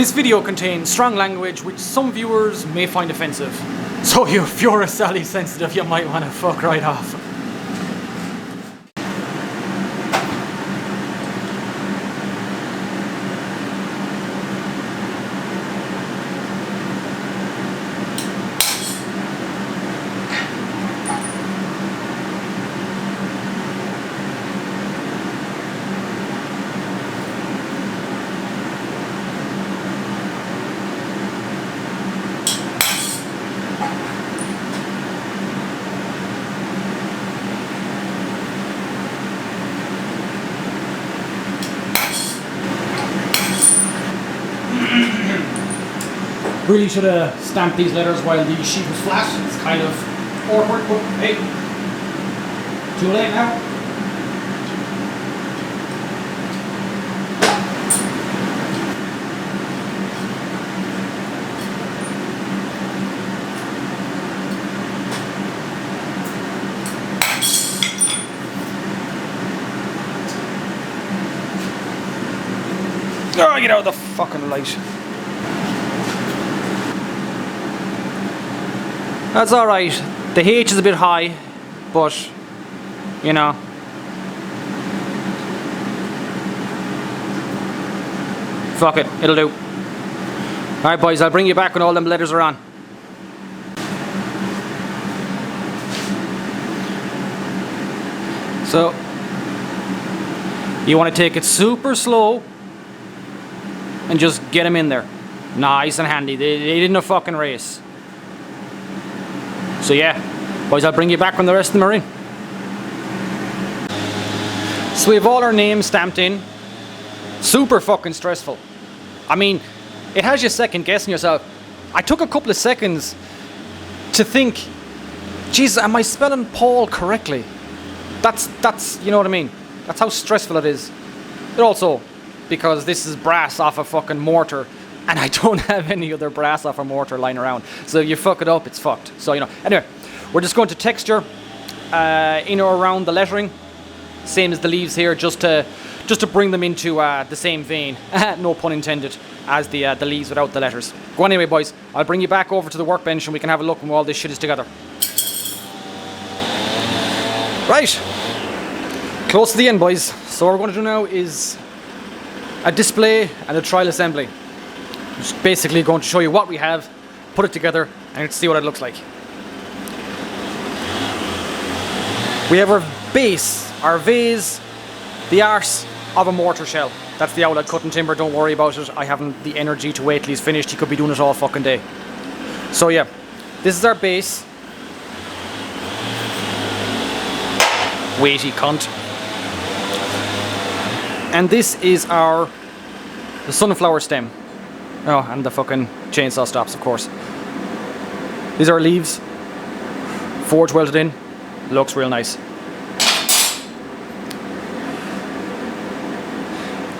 This video contains strong language which some viewers may find offensive. So if you're a Sally sensitive, you might want to fuck right off. Really should have stamped these letters while the sheet was flat. It's kind of awkward, but hey, too late now. Oh, get out of the fucking light. That's alright. The H is a bit high, but, you know. Fuck it, it'll do. Alright boys, I'll bring you back when all them letters are on. So, you want to take it super slow and just get them in there. Nice and handy. They didn't a fucking race. So yeah, boys, I'll bring you back when the rest of them are in. So we have all our names stamped in. Super fucking stressful. I mean, it has you second guessing yourself. I took a couple of seconds to think, Jesus, am I spelling Paul correctly? That's, you know what I mean? That's how stressful it is. But also, because this is brass off a fucking mortar, and I don't have any other brass off a mortar lying around. So if you fuck it up, it's fucked. So, you know. Anyway, we're just going to texture in or around the lettering. Same as the leaves here, just to bring them into the same vein, no pun intended, as the leaves without the letters. Go on anyway, boys. I'll bring you back over to the workbench and we can have a look when all this shit is together. Right. Close to the end, boys. So what we're going to do now is a display and a trial assembly. Just basically going to show you what we have, put it together, and see what it looks like. We have our base, our vase, the arse of a mortar shell. That's the outlet cutting timber, don't worry about it. I haven't the energy to wait till he's finished. He could be doing it all fucking day. So yeah, this is our base. Weighty cunt. And this is the sunflower stem. Oh, and the fucking chainsaw stops, of course. These are leaves. Forge welded in. Looks real nice.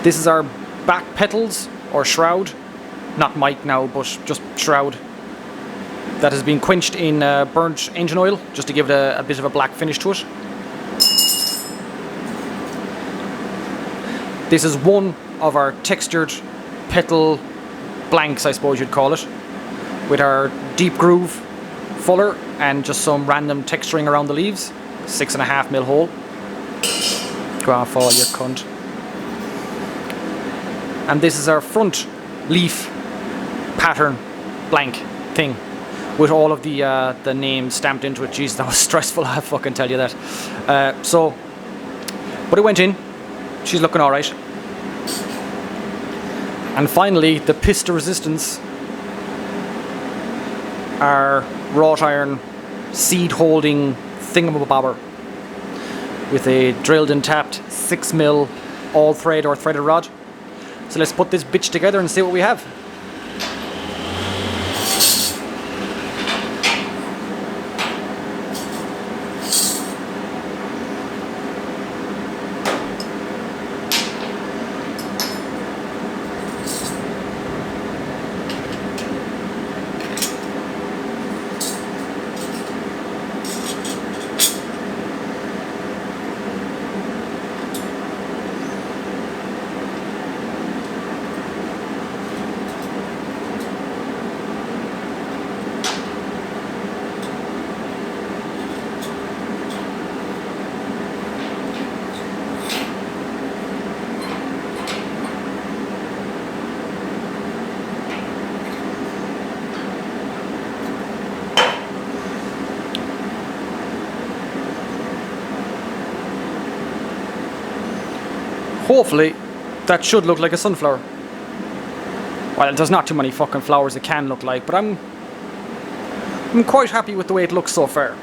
This is our back petals, or shroud. Not mic now, but just shroud. That has been quenched in burnt engine oil, just to give it a bit of a black finish to it. This is one of our textured petal blanks, I suppose you'd call it, with our deep groove fuller and just some random texturing around the leaves. 6.5mm hole. Go on, fall, you cunt. And this is our front leaf pattern blank thing with all of the names stamped into it. Jeez, that was stressful, I fucking tell you that. But it went in. She's looking alright. And finally, the pista resistance, our wrought iron seed holding thingamabobber with a drilled and tapped 6mm all thread or threaded rod. So let's put this bitch together and see what we have. hopefully that should look like a sunflower. Well, there's not too many fucking flowers it can look like, but I'm quite happy with the way it looks so far.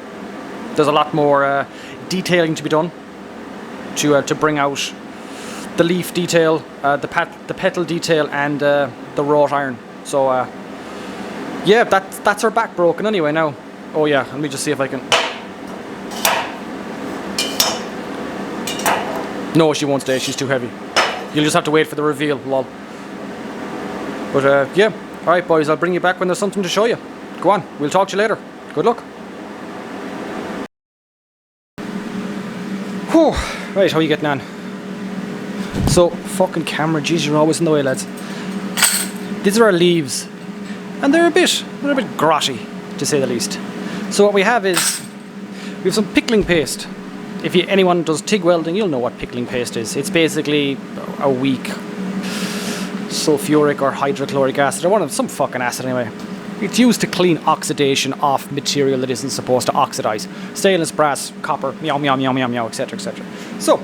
There's a lot more detailing to be done to bring out the leaf detail, the petal detail, and the wrought iron. So yeah, that's her back broken anyway now. Oh yeah, let me just see if I can. No, she won't stay. She's too heavy. You'll just have to wait for the reveal, lol. But yeah, alright boys, I'll bring you back when there's something to show you. Go on, we'll talk to you later. Good luck. Whew. Right, how are you getting on? So, fucking camera, jeez, you're always in the way, lads. These are our leaves. And they're a bit grotty, to say the least. So what we have is, we have some pickling paste. If anyone does TIG welding, you'll know what pickling paste is. It's basically a weak sulfuric or hydrochloric acid, or some fucking acid anyway. It's used to clean oxidation off material that isn't supposed to oxidize. Stainless, brass, copper, meow, meow, meow, meow, meow, etc., etc. So,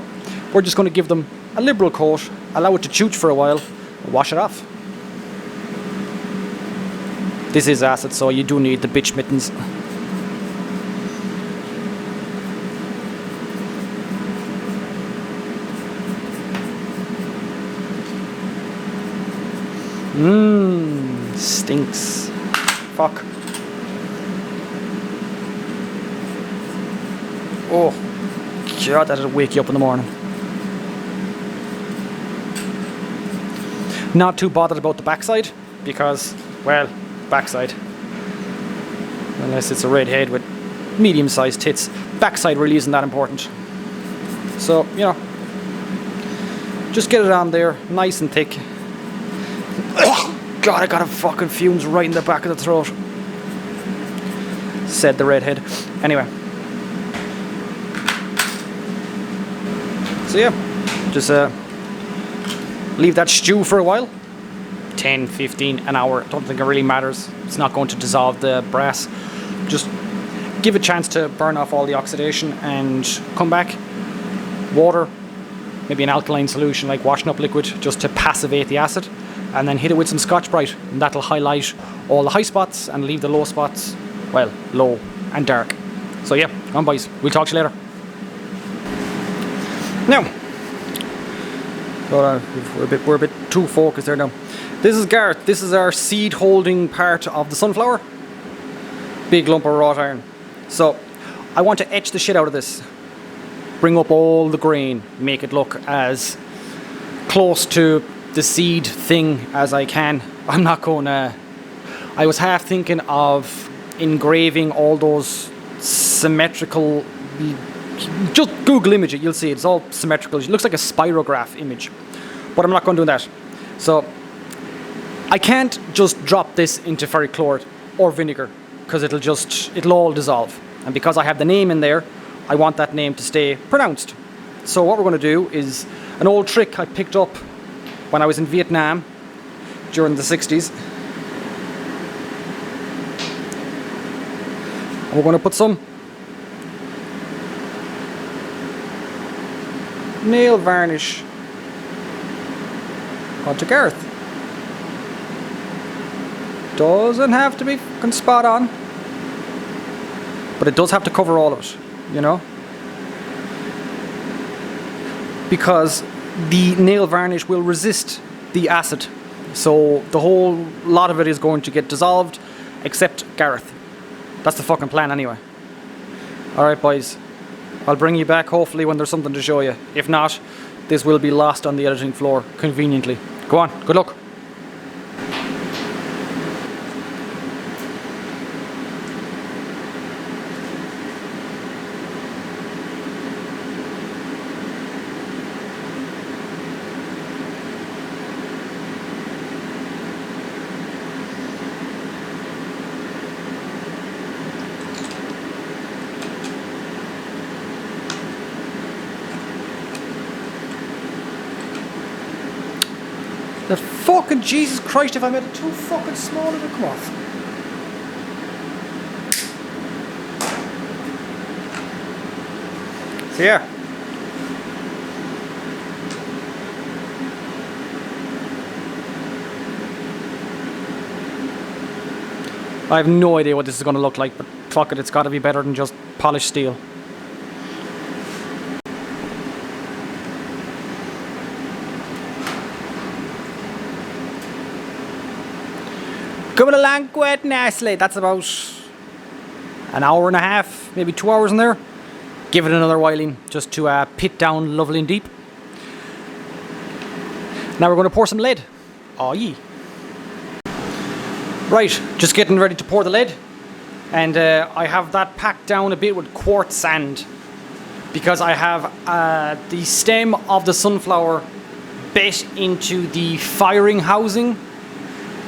we're just going to give them a liberal coat, allow it to chooch for a while, and wash it off. This is acid, so you do need the bitch mittens. Stinks. Fuck. Oh, God, that'll wake you up in the morning. Not too bothered about the backside, because, well, backside. Unless it's a redhead with medium-sized tits. Backside really isn't that important. So, you know, just get it on there, nice and thick. God, I got a fucking fumes right in the back of the throat. Said the redhead. Anyway. So yeah, just leave that stew for a while. 10, 15, an hour. Don't think it really matters. It's not going to dissolve the brass. Just give it a chance to burn off all the oxidation and come back. Water, maybe an alkaline solution like washing up liquid, just to passivate the acid. And then hit it with some Scotch-Brite, and that'll highlight all the high spots and leave the low spots, well, low and dark. So yeah, come on boys, we'll talk to you later. Now, we're a bit too focused there now. This is Gareth. This is our seed holding part of the sunflower. Big lump of wrought iron. So I want to etch the shit out of this. Bring up all the grain, make it look as close to the seed thing as I can. I'm not going to... I was half thinking of engraving all those symmetrical... Just Google image it, you'll see it's all symmetrical. It looks like a spirograph image. But I'm not going to do that. So I can't just drop this into ferric chloride or vinegar, because it'll all dissolve. And because I have the name in there, I want that name to stay pronounced. So what we're going to do is an old trick I picked up when I was in Vietnam during the 60s. And we're going to put some nail varnish onto Gareth. Doesn't have to be fucking spot on, but it does have to cover all of it, you know? Because the nail varnish will resist the acid. So the whole lot of it is going to get dissolved, except Gareth. That's the fucking plan anyway. Alright boys, I'll bring you back hopefully when there's something to show you. If not, this will be lost on the editing floor conveniently. Go on, good luck. That fucking Jesus Christ, if I made it too fucking small, it'll come off. So yeah. I have no idea what this is going to look like, but fuck it, it's got to be better than just polished steel. Coming along quite nicely. That's about an hour and a half, maybe 2 hours in there. Give it another whiling just to pit down lovely and deep. Now we're going to pour some lead. Oh yeah. Right, just getting ready to pour the lead. And I have that packed down a bit with quartz sand. Because I have the stem of the sunflower bit into the firing housing.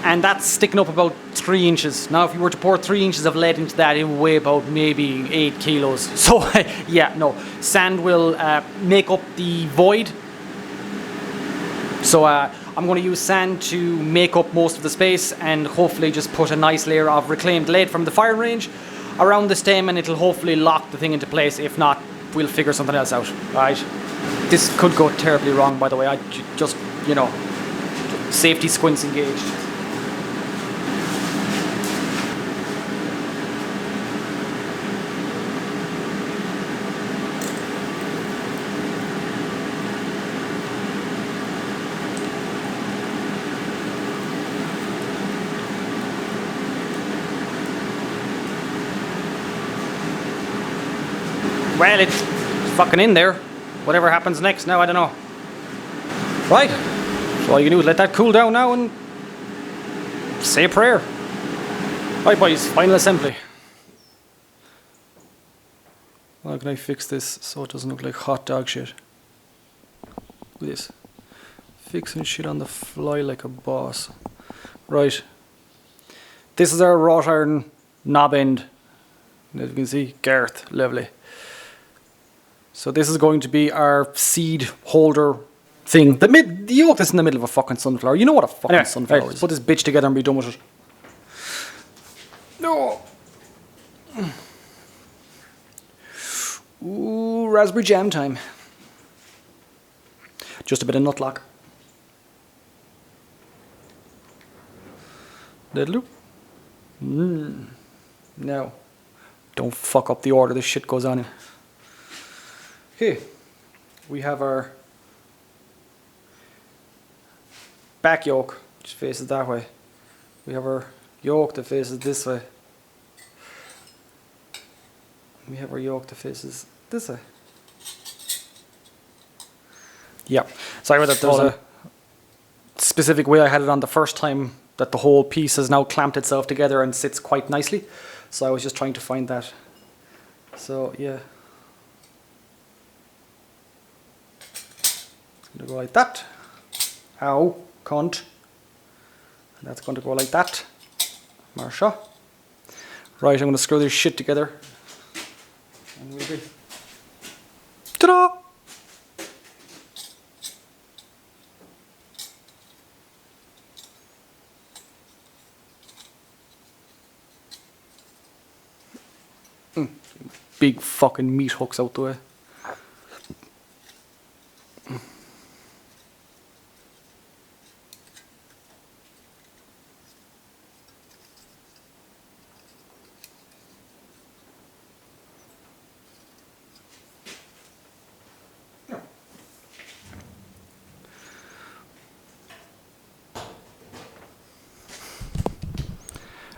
And that's sticking up about 3 inches. Now if you were to pour 3 inches of lead into that, it would weigh about maybe 8 kilos. So yeah, no, sand will make up the void. So I'm going to use sand to make up most of the space and hopefully just put a nice layer of reclaimed lead from the firing range around the stem, and it'll hopefully lock the thing into place. If not, we'll figure something else out. Right? This could go terribly wrong, by the way. I just, you know, safety squints engaged. Well, it's fucking in there. Whatever happens next now, I don't know. Right. So all you can do is let that cool down now and say a prayer. Right, boys, final assembly. How can I fix this so it doesn't look like hot dog shit? Look at this. Fixing shit on the fly like a boss. Right. This is our wrought iron knob end. As you can see, girth, lovely. So this is going to be our seed holder thing. The yoke that's in the middle of a fucking sunflower. You know what a fucking sunflower is. Put this bitch together and be done with it. No. Ooh, raspberry jam time. Just a bit of nut lock. Little loop. Now, don't fuck up the order this shit goes on in. Okay, we have our back yoke, which faces that way. We have our yoke that faces this way. We have our yoke that faces this way. Yeah, sorry about that. There's a specific way I had it on the first time that the whole piece has now clamped itself together and sits quite nicely. So I was just trying to find that. So yeah. It's going to go like that. Ow, cunt. And that's going to go like that. Marsha. Right, I'm going to screw this shit together. And we'll be. Ta-da! Big fucking meat hooks out the way.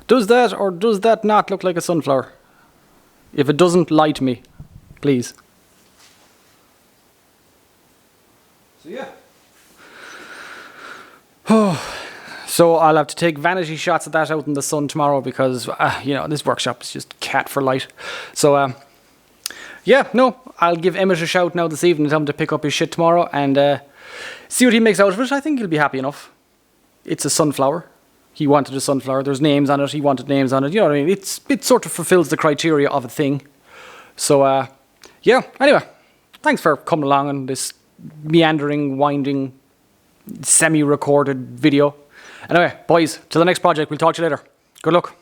Does that or does that not look like a sunflower? If it doesn't, lie to me, please. So yeah. So I'll have to take vanity shots of that out in the sun tomorrow because, you know, this workshop is just cat for light. So, yeah, no, I'll give Emmett a shout now this evening and tell him to pick up his shit tomorrow and see what he makes out of it. I think he'll be happy enough. It's a sunflower. He wanted a sunflower. There's names on it. He wanted names on it. You know what I mean? It sort of fulfills the criteria of a thing. So, yeah. Anyway, thanks for coming along on this meandering, winding, semi-recorded video. Anyway, boys, till the next project. We'll talk to you later. Good luck.